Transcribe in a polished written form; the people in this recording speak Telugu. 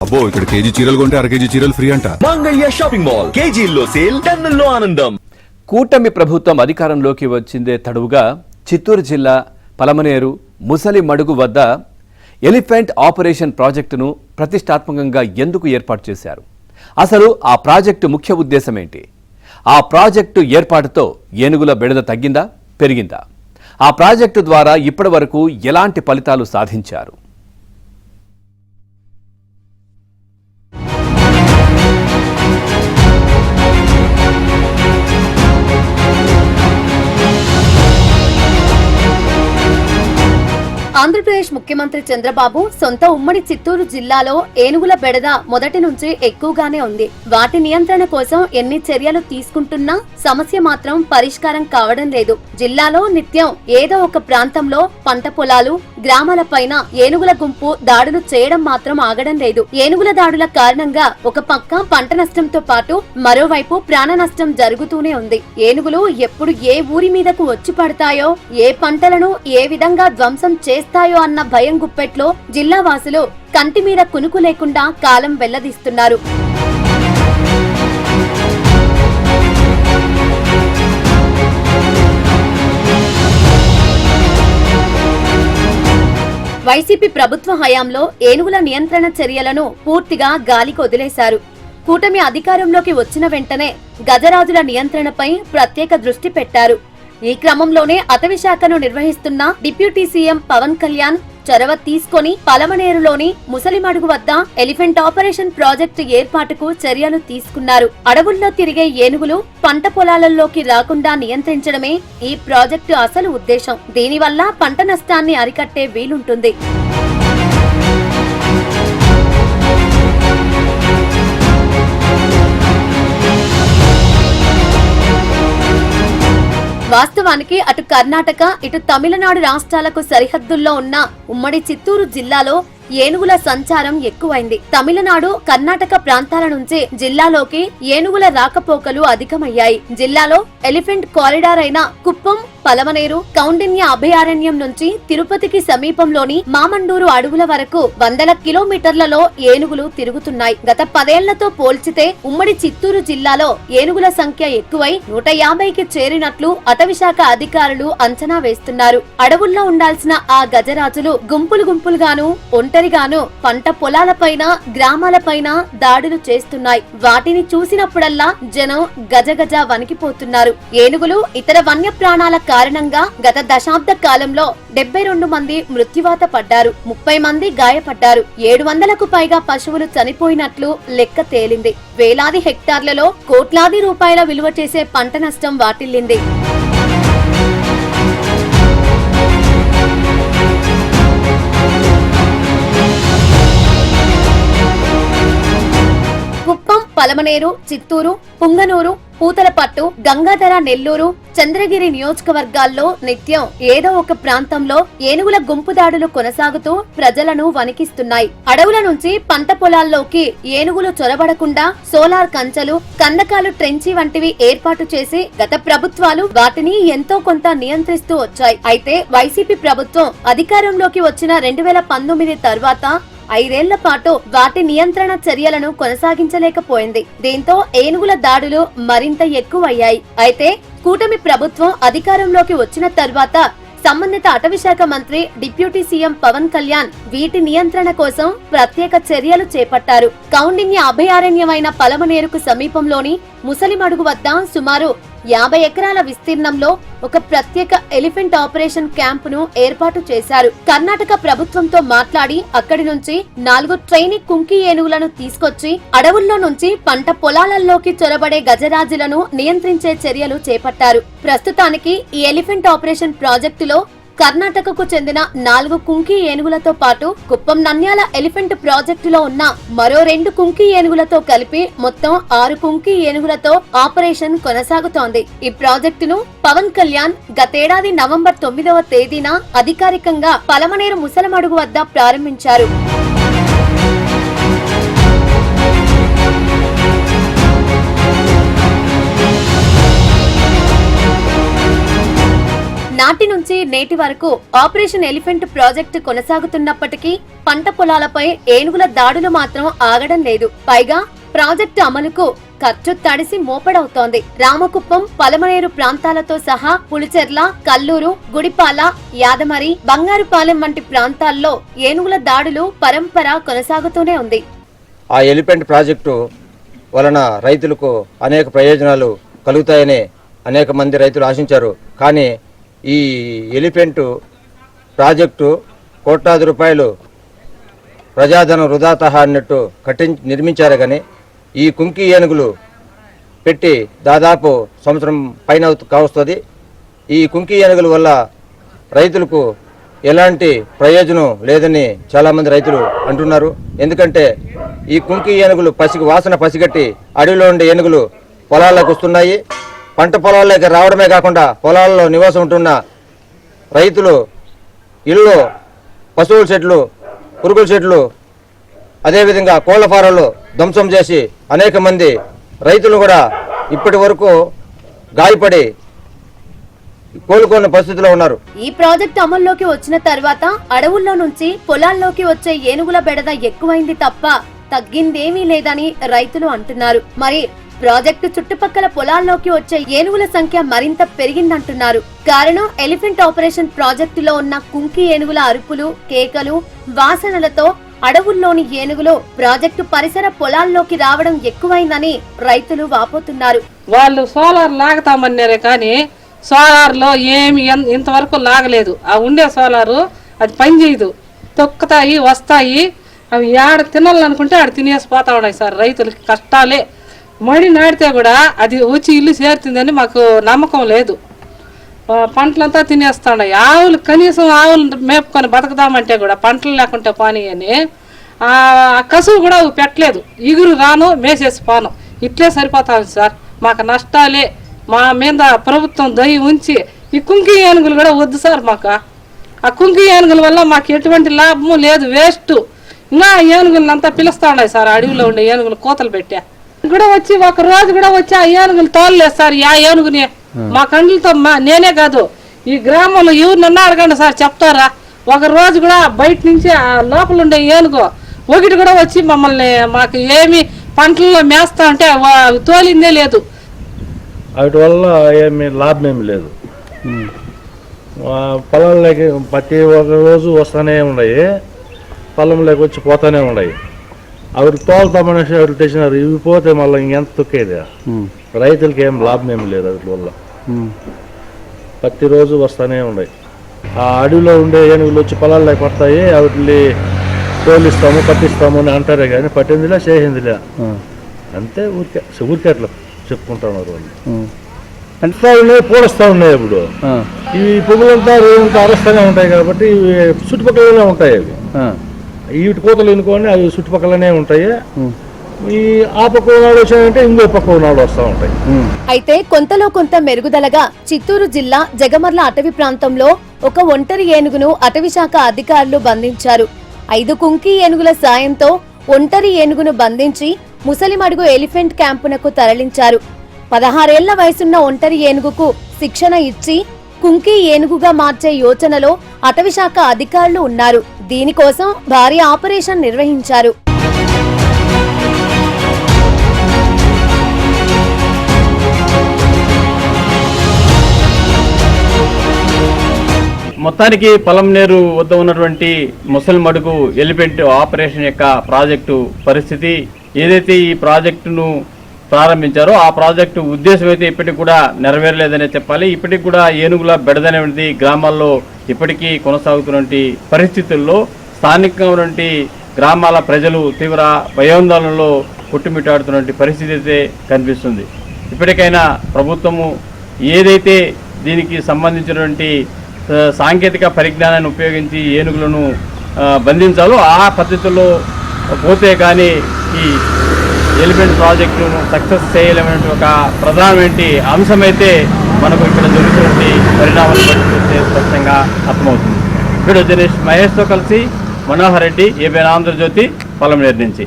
అబ్బో ఇక్కడ కేజీ చీరలు కొంటే అర కేజీ చీరలు ఫ్రీ అంట. మంగళ్య షాపింగ్ మాల్ కేజీల్లో సేల్, టన్నుల్లో ఆనందం. కూటమి ప్రభుత్వం అధికారంలోకి వచ్చిందే తడువుగా చిత్తూరు జిల్లా పలమనేరు ముసలి మడుగు వద్ద ఎలిఫెంట్ ఆపరేషన్ ప్రాజెక్టును ప్రతిష్టాత్మకంగా ఎందుకు ఏర్పాటు చేశారు? అసలు ఆ ప్రాజెక్టు ముఖ్య ఉద్దేశం ఏంటి? ఆ ప్రాజెక్టు ఏర్పాటుతో ఏనుగుల బెడద తగ్గిందా, పెరిగిందా? ఆ ప్రాజెక్టు ద్వారా ఇప్పటి వరకు ఎలాంటి ఫలితాలు సాధించారు? ఆంధ్రప్రదేశ్ ముఖ్యమంత్రి చంద్రబాబు సొంత ఉమ్మడి చిత్తూరు జిల్లాలో ఏనుగుల బెడద మొదటి నుంచి ఎక్కువగానే ఉంది. వాటి నియంత్రణ కోసం ఎన్ని చర్యలు తీసుకుంటున్నా సమస్య మాత్రం పరిష్కారం కావడం లేదు. జిల్లాలో నిత్యం ఏదో ఒక ప్రాంతంలో పంట పొలాలు, గ్రామాలపైన ఏనుగుల గుంపు దాడులు చేయడం మాత్రం ఆగడం లేదు. ఏనుగుల దాడుల కారణంగా ఒక పక్క పంట నష్టంతో పాటు మరోవైపు ప్రాణ నష్టం జరుగుతూనే ఉంది. ఏనుగులు ఎప్పుడు ఏ ఊరి మీదకు వచ్చి పడతాయో, ఏ పంటలను ఏ విధంగా ధ్వంసం చేస్తాయో అన్న భయం గుప్పెట్లో జిల్లా వాసులు కంటి మీద కునుకు లేకుండా కాలం వెల్లదీస్తున్నారు. వైసీపీ ప్రభుత్వ హయాంలో ఏనుగుల నియంత్రణ చర్యలను పూర్తిగా గాలికి వదిలేశారు. కూటమి అధికారంలోకి వచ్చిన వెంటనే గజరాజుల నియంత్రణపై ప్రత్యేక దృష్టి పెట్టారు. ఈ క్రమంలోనే అటవీ శాఖను నిర్వహిస్తున్న డిప్యూటీ సీఎం పవన్ కళ్యాణ్ చొరవ తీసుకొని పలమనేరులోని ముసలిమడుగు వద్ద ఎలిఫెంట్ ఆపరేషన్ ప్రాజెక్టు ఏర్పాటుకు చర్యలు తీసుకున్నారు. అడవుల్లో తిరిగే ఏనుగులు పంట పొలాలలోకి రాకుండా నియంత్రించడమే ఈ ప్రాజెక్టు అసలు ఉద్దేశం. దీనివల్ల పంట నష్టాన్ని అరికట్టే వీలుంటుంది. వాస్తవానికి అటు కర్ణాటక, ఇటు తమిళనాడు రాష్ట్రాలకు సరిహద్దుల్లో ఉన్న ఉమ్మడి చిత్తూరు జిల్లాలో ఏనుగుల సంచారం ఎక్కువైంది. తమిళనాడు, కర్ణాటక ప్రాంతాల నుంచి జిల్లాలోకి ఏనుగుల రాకపోకలు అధికమయ్యాయి. జిల్లాలో ఎలిఫెంట్ కారిడార్ అయిన కుప్పం, పలమనేరు, కౌండిన్య అభయారణ్యం నుంచి తిరుపతికి సమీపంలోని మామండూరు అడవుల వరకు వందల కిలోమీటర్లలో ఏనుగులు తిరుగుతున్నాయి. గత 10 ఏళ్లతో పోల్చితే ఉమ్మడి చిత్తూరు జిల్లాలో ఏనుగుల సంఖ్య ఎక్కువై 150కి చేరినట్లు అటవీశాఖ అధికారులు అంచనా వేస్తున్నారు. అడవుల్లో ఉండాల్సిన ఆ గజరాజులు గుంపులు గుంపులుగాను, ఒంటరిగాను పంట పొలాలపైన, గ్రామాలపైన దాడులు చేస్తున్నాయి. వాటిని చూసినప్పుడల్లా జనం గజగజ వణికిపోతున్నారు. ఏనుగులు, ఇతర వన్యప్రాణాల కారణంగా గత దశాబ్ద కాలంలో 72 మంది మృత్యువాత పడ్డారు, 30 మంది గాయపడ్డారు, 700కు పైగా పశువులు చనిపోయినట్లు లెక్క తేలింది. వేలాది హెక్టార్లలో కోట్లాది రూపాయల విలువ చేసే పంట నష్టం వాటిల్లింది. కుప్పం, పలమనేరు, చిత్తూరు, పుంగనూరు, పూతలపట్టు, గంగాధర, నెల్లూరు, చంద్రగిరి నియోజకవర్గాల్లో నిత్యం ఏదో ఒక ప్రాంతంలో ఏనుగుల గుంపు దాడులు కొనసాగుతూ ప్రజలను వణికిస్తున్నాయి. అడవుల నుంచి పంట పొలాల్లోకి ఏనుగులు చొరబడకుండా సోలార్ కంచెలు, కందకాలు, ట్రెంచి వంటివి ఏర్పాటు చేసి గత ప్రభుత్వాలు వాటిని ఎంతో కొంత నియంత్రిస్తూ వచ్చాయి. అయితే వైసీపీ ప్రభుత్వం అధికారంలోకి వచ్చిన 2019 తర్వాత 5 ఏళ్ల పాటు వాటి నియంత్రణ చర్యలను కొనసాగించలేకపోయింది. దీంతో ఏనుగుల దాడులు మరింత ఎక్కువయ్యాయి. అయితే కూటమి ప్రభుత్వం అధికారంలోకి వచ్చిన తర్వాత సంబంధిత అటవీశాఖ మంత్రి డిప్యూటీ సీఎం పవన్ కళ్యాణ్ వీటి నియంత్రణ కోసం ప్రత్యేక చర్యలు చేపట్టారు. కౌండిన్య అభయారణ్యమైన పలమనేరుకు సమీపంలోని ముసలిమడుగు వద్ద సుమారు 50 ఎకరాల విస్తీర్ణంలో ఒక ప్రత్యేక ఎలిఫెంట్ ఆపరేషన్ క్యాంపును ఏర్పాటు చేశారు. కర్ణాటక ప్రభుత్వంతో మాట్లాడి అక్కడి నుంచి 4 ట్రైనింగ్ కుంకి ఏనుగులను తీసుకొచ్చి అడవుల్లో నుంచి పంట పొలాలలోకి చొరబడే గజరాజులను నియంత్రించే చర్యలు చేపట్టారు. ప్రస్తుతానికి ఈ ఎలిఫెంట్ ఆపరేషన్ ప్రాజెక్టులో కర్ణాటకకు చెందిన 4 కుంకి ఏనుగులతో పాటు కుప్పం నంద్యాల ఎలిఫెంట్ ప్రాజెక్టులో ఉన్న మరో 2 కుంకి ఏనుగులతో కలిపి మొత్తం 6 కుంకి ఏనుగులతో ఆపరేషన్ కొనసాగుతోంది. ఈ ప్రాజెక్టును పవన్ కళ్యాణ్ గతేడాది నవంబర్ 9వ తేదీన అధికారికంగా పలమనేరు ముసలమడుగు వద్ద ప్రారంభించారు. నాటి నుంచి నేటి వరకు ఆపరేషన్ ఎలిఫెంట్ ప్రాజెక్టు కొనసాగుతున్నప్పటికీ పంట పొలాలపై ఏనుగుల దాడులు మాత్రం ఆగడం లేదు. పైగా ప్రాజెక్టు అమలుకు ఖర్చు తడిసి మోపడవుతోంది. రామకుప్పం, పలమనేరు ప్రాంతాలతో సహా పులిచెర్ల, కల్లూరు, గుడిపాల, యాదమరి, బంగారుపాలెం వంటి ప్రాంతాల్లో ఏనుగుల దాడులు పరంపర కొనసాగుతూనే ఉంది. ఆ ఎలిఫెంట్ ప్రాజెక్టు వలన రైతులకు అనేక ప్రయోజనాలు కలుగుతాయని అనేక మంది రైతులు ఆశించారు. కానీ ఈ ఎలిఫెంట్ ప్రాజెక్టు కోట్లాది రూపాయలు ప్రజాధనం వృధాతహ అన్నట్టు నిర్మించారు. కానీ ఈ కుంకి ఏనుగులు పెట్టి దాదాపు సంవత్సరం పైన కావస్తుంది. ఈ కుంకి ఏనుగుల వల్ల రైతులకు ఎలాంటి ప్రయోజనం లేదని చాలామంది రైతులు అంటున్నారు. ఎందుకంటే ఈ కుంకి ఏనుగులు వాసన పసిగట్టి అడవిలో ఉండే ఏనుగులు పొలాల్లోకి వస్తున్నాయి. పంట పొలాల్లోకి రావడమే కాకుండా పొలాల్లో నివాసం ఉంటున్న రైతులు ఇళ్ళు, పశువుల చెట్లు, పురుగుల చెట్లు, అదేవిధంగా కోళ్ల ఫారాలు ధ్వంసం చేసి అనేక మంది రైతులు కూడా ఇప్పటి వరకు గాయపడి కోలుకున్న పరిస్థితిలో ఉన్నారు. ఈ ప్రాజెక్టు అమల్లోకి వచ్చిన తర్వాత అడవుల్లో నుంచి పొలాల్లోకి వచ్చే ఏనుగుల బెడద ఎక్కువైంది తప్ప తగ్గిందేమీ లేదని రైతులు అంటున్నారు. మరి ప్రాజెక్టు చుట్టుపక్కల పొలాల్లోకి వచ్చే ఏనుగుల సంఖ్య మరింత పెరిగిందంటున్నారు. కారణం ఎలిఫెంట్ ఆపరేషన్ ప్రాజెక్టులో ఉన్న కుంకి ఏనుగుల అరుపులు, కేకలు, వాసనలతో అడవుల్లోని ఏనుగులు ప్రాజెక్టు పరిసర పొలాల్లోకి రావడం ఎక్కువైందని రైతులు వాపోతున్నారు. వాళ్ళు సోలార్ లాగుతామన్నారే కానీ సోలార్ లో ఏమి ఇంతవరకు లాగలేదు. ఆ ఉండే సోలారు అది పనిచేయదు, తొక్కుతాయి, వస్తాయి. అవి ఆడ తినాలనుకుంటే ఆడ తినేసి పోతా ఉన్నాయి సార్. రైతులకి కష్టాలే. మడి నాటితే కూడా అది వచ్చి ఇల్లు చేరుతుందని మాకు నమ్మకం లేదు. పంటలంతా తినేస్తున్నాయి. ఆవులు కనీసం ఆవులు మేపుకొని బతకదామంటే కూడా పంటలు లేకుంటే పానీ అని ఆ కసువు కూడా పెట్టలేదు. ఇగురు రాను, మేసేసి పాను, ఇట్లే సరిపోతాం సార్. మాకు నష్టాలే. మా మీద ప్రభుత్వం దయ ఉంచి ఈ కుంకి ఏనుగులు కూడా వద్దు సార్. మాకు ఆ కుంకి ఏనుగుల వల్ల మాకు ఎటువంటి లాభము లేదు, వేస్ట్. ఇంకా ఏనుగులను అంతా పిలుస్తా ఉన్నాయి సార్. అడవిలో ఉండే ఏనుగులు కోతలు పెట్టా కూడా వచ్చి ఒక రోజు కూడా వచ్చి ఆ ఏనుగులు తోలలేదు సార్. ఆ ఏనుగుని మా కండ్లతో నేనే కాదు ఈ గ్రామంలో ఎవరినన్నా అడగండి సార్, చెప్తారా. ఒక రోజు కూడా బయట నుంచి ఆ లోపల ఉండే ఏనుగు ఒకటి కూడా వచ్చి మమ్మల్ని మాకు ఏమి పంటల్లో మేస్తా అంటే తోలిందే లేదు. వాటి వల్ల ఏమి లాభం ఏమి లేదు. పొలంలోకి ప్రతి ఒక్క రోజు వస్తూనే ఉన్నాయి, పొలంలోకి వచ్చి పోతూనే ఉన్నాయి. అవి తోలుతామనేసి అవి తెచ్చినారు. ఇవి పోతే మళ్ళీ ఇంకెంత తొక్కేది. రైతులకి ఏం లాభం ఏమి లేదు వాటి వల్ల. ప్రతిరోజు వస్తూనే ఉన్నాయి. ఆ అడవిలో ఉండే ఏనుగులు వచ్చి పొలాల్లోకి పడతాయి. వాటిని తోలిస్తాము, పట్టిస్తాము అని అంటారే కానీ పట్టిందిలే, చేసిందిలే. అంతే ఊరికే అట్లా చెప్పుకుంటున్నారు వాళ్ళు. అంతా ఉన్నాయి, పోలుస్తూ ఉన్నాయి. ఇప్పుడు ఇవి పొగులంతా అరస్తూనే ఉంటాయి కాబట్టి ఇవి చుట్టుపక్కలనే ఉంటాయి. అవి వీటి కోతలు ఎన్నుకొని అవి చుట్టుపక్కలనే ఉంటాయి. ఈ ఆ పక్క నాడు వచ్చాయంటే ఇంకో పక్క నాడు వస్తూ ఉంటాయి. అయితే కొంతలో కొంత మెరుగుదలగా చిత్తూరు జిల్లా జగమర్ల అటవీ ప్రాంతంలో ఒక ఒంటరి ఏనుగును అటవీ శాఖ అధికారులు బంధించారు. 5 కుంకి ఏనుగుల సాయంతో ఒంటరి ఏనుగును బంధించి ముసలిమడుగు ఎలిఫెంట్ క్యాంపునకు తరలించారు. 16 ఏళ్ల వయసున్న ఒంటరి ఏనుగుకు శిక్షణ ఇచ్చి కుంకి ఏనుగుగా మార్చే యోచనలో అటవీ శాఖ అధికారులు ఉన్నారు. దీనికోసం భారీ ఆపరేషన్ నిర్వహించారు. మొత్తానికి పలమనేరు వద్ద ఉన్నటువంటి ముసలిమడుగు ఎలిఫెంట్ ఆపరేషన్ యొక్క ప్రాజెక్టు పరిస్థితి, ఏదైతే ఈ ప్రాజెక్టును ప్రారంభించారో ఆ ప్రాజెక్టు ఉద్దేశం అయితే ఇప్పటికి కూడా నెరవేరలేదనే చెప్పాలి. ఇప్పటికి కూడా ఏనుగుల బెడదనేది గ్రామాల్లో ఇప్పటికీ కొనసాగుతున్నటువంటి పరిస్థితుల్లో స్థానికంగా ఉన్నటువంటి గ్రామాల ప్రజలు తీవ్ర భయాందోళనలో కొట్టుమిట్టాడుతున్నటువంటి పరిస్థితి అయితే కనిపిస్తుంది. ఇప్పటికైనా ప్రభుత్వము ఏదైతే దీనికి సంబంధించినటువంటి సాంకేతిక పరిజ్ఞానాన్ని ఉపయోగించి ఏనుగులను బంధించాలో ఆ పద్ధతిలో పోతే కానీ ఈ ఎలిఫెంట్ ప్రాజెక్టును సక్సెస్ చేయలేమనే ఒక ప్రధానమైన అంశమైతే మనకు ఇక్కడ జరుగుతున్నటువంటి పరిణామాలు బట్టి స్పష్టంగా అర్థమవుతుంది. వీడియో జర్నలిస్ట్ మహేష్తో కలిసి మనోహర్ రెడ్డి, ఏబిఎన్ ఆంధ్రజ్యోతి, పలమనేరు నుంచి.